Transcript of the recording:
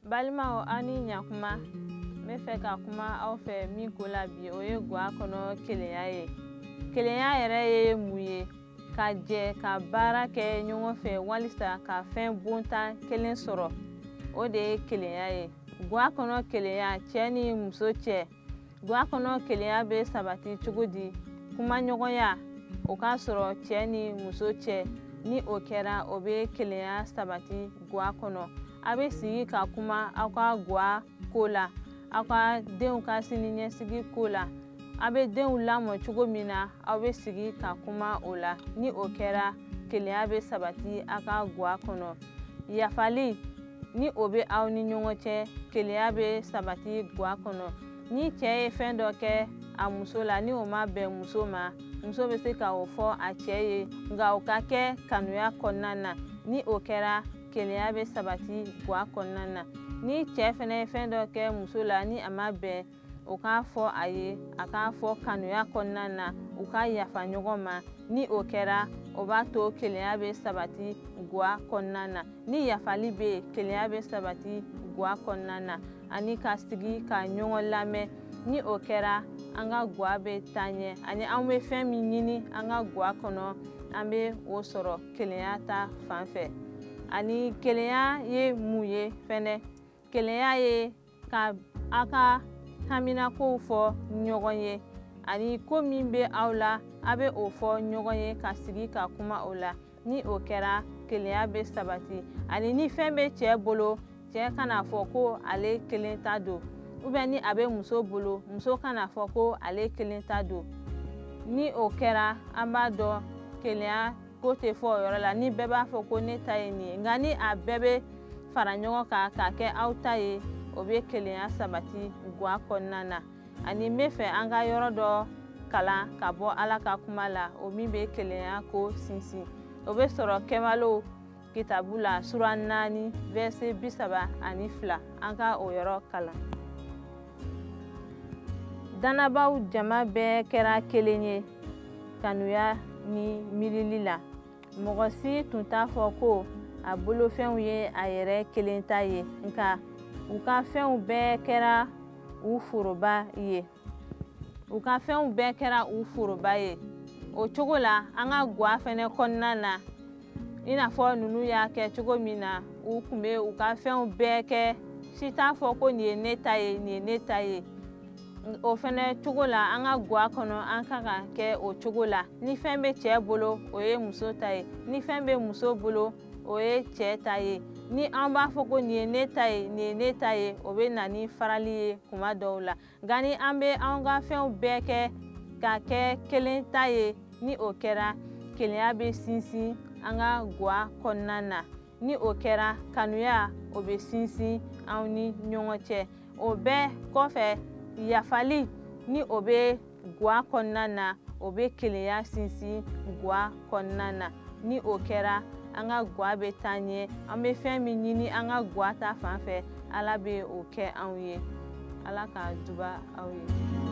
Balima ani nyakuma me fɛ ka kuma aw fɛ min ko la bi o ye guwa kɔnɔ kelenya ye. Kelenya yɛrɛ ye mun ye? Ka jɛ ka baara kɛ ɲɔgɔn fɛ walisa ka fɛn bontan kelen sɔrɔ. O de ye kelenya ye. Guwa kɔnɔ kelenya cɛ ni muso cɛ. Guwa kɔnɔ kelenya bɛ sabati cogo di? Kuma ɲɔgɔnya o ka sɔrɔ cɛ ni muso cɛ. Ni o kɛra o bɛ kelenya sabati guwa kɔnɔ. A bɛ sigi ka kuma aw ka guwa ko la, aw ka denw ka siniɲɛsigi ko la. A bɛ denw lamɔ cogo min na aw bɛ sigi ka kuma o la. Ni o kɛra kelenya bɛ sabati aw ka guwa kɔnɔ. Yafali ni o bɛ aw ni ɲɔgɔn cɛ kelenya bɛ sabati guwa kɔnɔ. Ni cɛ ye fɛn dɔ kɛ a muso la ni o ma bɛn muso ma, muso bɛ se ka o fɔ a cɛ ye nka o ka kɛ kanuya kɔnɔna na. Ni o kɛra kelenya bɛ sabati guwa kɔnɔna na. Ni cɛ fɛnɛ ye fɛn dɔ kɛ muso la ni a ma bɛn, o k'a fɔ a ye, a k'a fɔ kanuya kɔnɔna na, u ka yafa ɲɔgɔn ma. Ni o kɛra o b'a to kelenya bɛ sabati guwa kɔnɔna na. Ni yafali bɛ yen kelenya bɛ sabati guwa kɔnɔna na. Ani ka sigi ka ɲɔgɔn lamɛn. Ni o kɛra an ka guwa bɛ taa ɲɛ. Ani an bɛ fɛn min ɲini an ka guwa kɔnɔ an bɛ o sɔrɔ kelenya ta fan fɛ. Ani kelenya ye mun ye fɛnɛ? Kelenya ye ka aw ka haminakow fɔ ɲɔgɔn ye. Ani ko min bɛ aw la a bɛ o fɔ ɲɔgɔn ye ka sigi ka kuma o la. Ni o kɛra kelenya bɛ sabati. Ani ni fɛn bɛ cɛ bolo, cɛ kana fɔ ko ale kelen ta don. Ni a bɛ muso bolo, muso kana fɔ ko ale kelen ta don. Ni o kɛra an b'a dɔn kelenya ko tɛ fɔ o yɔrɔ la. Ni bɛɛ b'a fɔ ko ne ta ye nin ye. Nka ni a bɛɛ bɛ fara ɲɔgɔn kan k'a kɛ aw ta ye, o bɛ kelenya sabati guwa kɔnɔna na. Ani n bɛ fɛ an ka yɔrɔ dɔ kalan ka bɔ Ala ka kuma la, o min bɛ kelenya ko sinsin. O bɛ sɔrɔ Kɛwalew kitabu la sura 4 verset 32. An ka o yɔrɔ kalan. Dannabaw jama bɛɛ kɛra kelen ye kanuya ni miirili la. Mɔgɔ si tun t'a fɔ ko a bolofɛnw ye a yɛrɛ kelen ta ye, nka u ka fɛnw bɛɛ kɛra u foroba ye. U ka fɛnw bɛɛ kɛra u foroba ye. O cogo la an ka guwa fɛnɛ kɔnɔna na, i n'a fɔ ninnu y'a kɛ cogo min na, u tun bɛ u ka fɛnw bɛɛ kɛ. Si t'a fɔ ko nin ye ne ta ye, nin ye ne ta ye. O fɛnɛ cogo la an ka guwa kɔnɔ an ka kan kɛ o cogo la. Ni fɛn bɛ cɛ bolo o ye muso ta ye. Ni fɛn bɛ muso bolo o ye cɛ ta ye. Ni an b'a fɔ ko nin ye ne ta ye, nin ye ne ta ye, o bɛ na ni farali ye kuma dɔw la. Nka ni an bɛ an ka fɛnw bɛɛ kɛ ka kɛ kelen ta ye, ni o kɛra kelenya bɛ sinsin an ka guwa kɔnɔna na. Ni o kɛra kanuya o bɛ sinsin aw ni ɲɔgɔn cɛ. O bɛɛ kɔfɛ yafali ni o bɛ guwa kɔnɔna na, o bɛ kelenya sinsin guwa kɔnɔna na. Ni o kɛra an ka guwa bɛ taa ɲɛ. An bɛ fɛn min ɲini an ka guwa ta fan fɛ, Ala bɛ o kɛ anw ye. Ala ka duba aw ye.